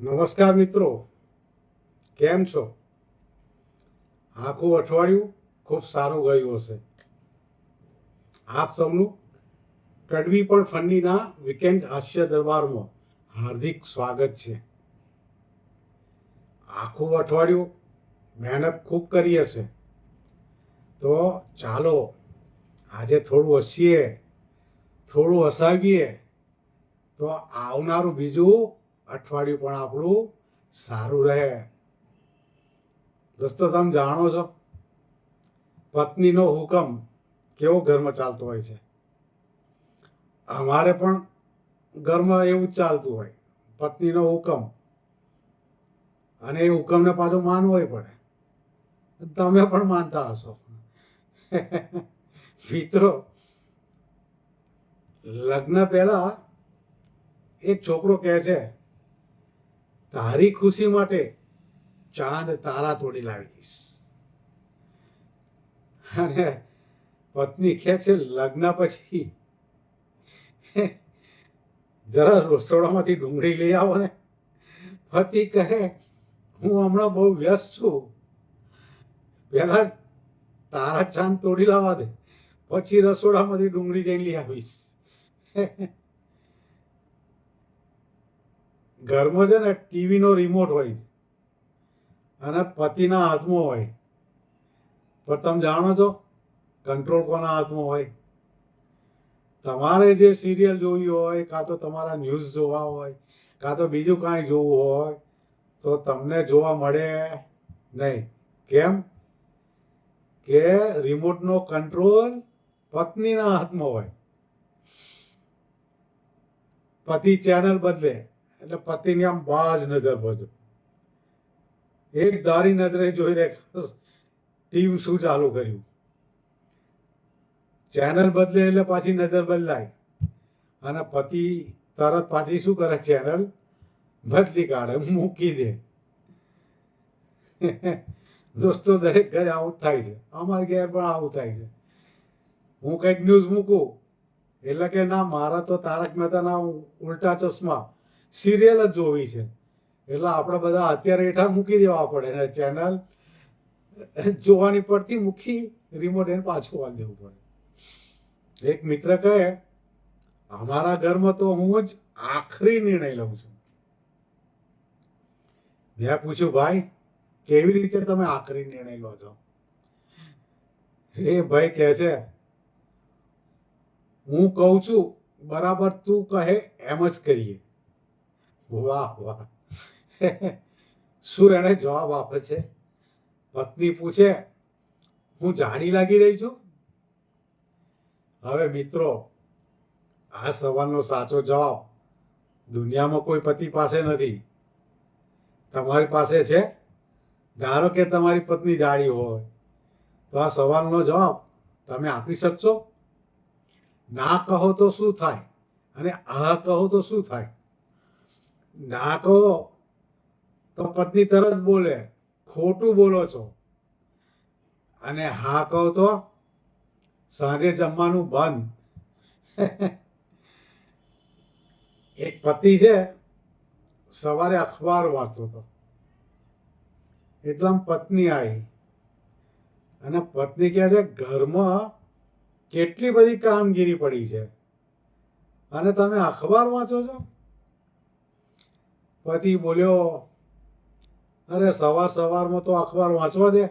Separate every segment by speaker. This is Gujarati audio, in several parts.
Speaker 1: નમસ્કાર મિત્રો, કેમ છો? આખું અઠવાડિયું ખૂબ સારું ગયું હશે. આપ સૌનું કડવી પણ ફંડીના વીકેન્ડ હાસ્ય દરબારમાં હાર્દિક સ્વાગત છે. આખું અઠવાડિયું મહેનત ખૂબ કરી હશે, તો ચાલો આજે થોડું હસીએ, થોડું હસાવીએ, તો આવનારું બીજું અઠવાડિયું પણ આપણું સારું રહે. દોસ્તો, તમે જાણો છો પત્નીનો હુકમ કેવો ઘરમાં ચાલતો હોય છે. અમારે પણ ઘરમાં એવું જ ચાલતું હોય, પત્નીનો હુકમ, અને એ હુકમને પાછો માનવોય પડે. તમે પણ માનતા હશો. મિત્રો, લગ્ન પહેલા એક છોકરો કહે છે, તારી ખુશી માટે ચાંદ તારા તોડી લાવી દઈશ. અને પત્ની કહે છે, લગ્ન પછી જરા રસોડામાંથી ડુંગળી લઈ આવો ને. પતિ કહે, હું હમણાં બહુ વ્યસ્ત છું, પહેલા તારા ચાંદ તોડી લાવવા દે, પછી રસોડામાંથી ડુંગળી જઈને લઈ આવીશ. ઘરમાં છે ને ટીવીનો રિમોટ હોય છે અને પતિના હાથમાં હોય, પણ તમે જાણો છો કંટ્રોલ કોના હાથમાં હોય? તમારે જે સિરિયલ જોવી હોય, કાં તો તમારા ન્યૂઝ જોવા હોય, કાં તો બીજું કાંઈ જોવું હોય, તો તમને જોવા મળે નહીં. કેમ કે રિમોટનો કંટ્રોલ પત્નીના હાથમાં હોય. પતિ ચેનલ બદલે એટલે પતિની આમ બાજ નજર ભજો, એક ધારી નજરે જોઈ રહે ટીમ શું ચાલુ કર્યું. ચેનલ બદલે એટલે પાછી નજર બદલાય, અને પતિ તરત પાછી શું કરે? ચેનલ બદલી કાઢે, મૂકી દે. દોસ્તો, દરેક ઘરે આવું જ થાય છે. અમારે ઘેર પણ આવું થાય છે. હું કંઈક ન્યૂઝ મૂકું એટલે કે ના, મારા તો તારક મહેતાના ઉલ્ટા ચશ્મા સિરિયલ જ જોવી છે. એટલે આપણે બધા અત્યારે હેઠા મૂકી દેવા પડે ને ચેનલ જોવાની પડતી મૂકી રિમોટ એને પાછું વાળી દેવું પડે. એક મિત્ર કહે, અમારા ઘરમાં તો હું જ આખરી નિર્ણય લઉં છું. મેં પૂછ્યું, ભાઈ કેવી રીતે તમે આખરી નિર્ણય લો છો? એ ભાઈ કહે છે, હું કહું છું બરાબર, તું કહે એમ જ કરીએ. વાહ વાહ. શું એને જવાબ આપે છે? પત્ની પૂછે, હું જાડી લાગી રહી છું? હવે મિત્રો, આ સવાલનો સાચો જવાબ દુનિયામાં કોઈ પતિ પાસે નથી. તમારી પાસે છે? ધારો કે તમારી પત્ની જાડી હોય, તો આ સવાલનો જવાબ તમે આપી શકશો? ના કહો તો શું થાય, અને આ કહો તો શું થાય? ના કહો તો પત્ની તરત બોલે, ખોટું બોલો છો. અને હા કહો તો સાંજે જમવાનું બંધ. એક પતિ છે, સવારે અખબાર વાંચતો હતો, એટલામાં પત્ની આવી અને પત્ની કહે છે, ઘરમાં કેટલી બધી કામગીરી પડી છે અને તમે અખબાર વાંચો છો? પતિ બોલ્યો, અરે સવાર સવારમાં તો અખબાર વાંચવા દે,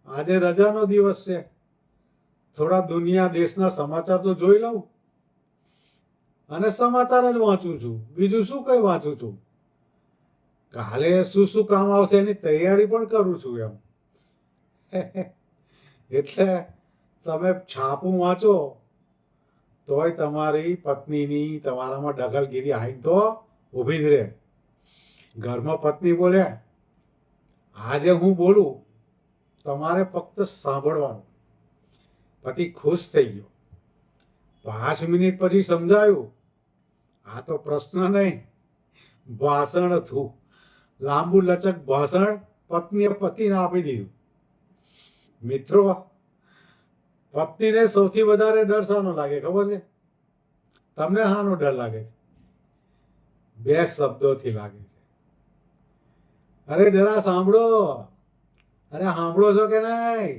Speaker 1: આજે રજાનો દિવસ છે, થોડા દુનિયા દેશના સમાચાર તો જોઈ લઉં. અને સમાચાર જ વાંચું છું, બીજું શું કઈ વાંચું છું? કાલે શું શું કામ આવશે એની તૈયારી પણ કરું છું એમ. એટલે તમે છાપું વાંચો તોય તમારી પત્નીની તમારામાં દખલગીરી આવીને તો ઊભી જ રહે. ઘરમાં પત્ની બોલે, આજે હું બોલું, તમારે ફક્ત સાંભળવાનું. પતિ ખુશ થઈ ગયો. 5 મિનિટ પછી સમજાયું, આ તો પ્રશ્ન નહીં, ભાષણ હતું. લાંબુ લચક ભાષણ પત્નીએ પતિને આપી દીધું. મિત્રો, પત્નીને સૌથી વધારે ડર શાનો લાગે ખબર છે? તમને શાનો ડર લાગે છે? 2 શબ્દોથી લાગે છે. અરે જરા સાંભળો, અરે સાંભળો છો કે નહીં?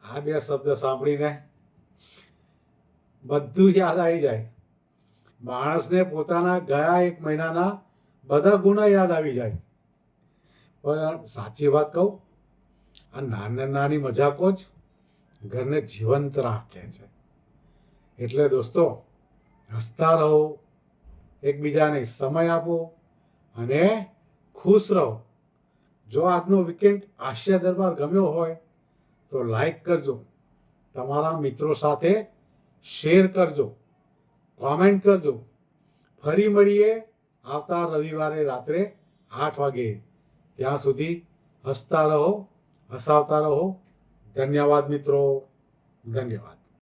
Speaker 1: આ બે શબ્દ સાંભળીને બધું યાદ આવી જાય. માણસને પોતાના ગયા 1 મહિનાના બધા ગુના યાદ આવી જાય. પણ સાચી વાત કહું, આ નાની નાની મજાકો જ ઘરને જીવંત રાખે છે. એટલે દોસ્તો, હસતા રહો, એકબીજાને સમય આપો અને ખુશ રહો. જો આજનો વીકેન્ડ હાસ્ય દરબાર ગમ્યો હોય તો લાઈક કરજો, તમારા મિત્રો સાથે શેર કરજો, કોમેન્ટ કરજો. ફરી મળીએ આવતા રવિવારે રાત્રે 8 વાગે. ત્યાં સુધી હસતા રહો, હસાવતા રહો. ધન્યવાદ મિત્રો, ધન્યવાદ.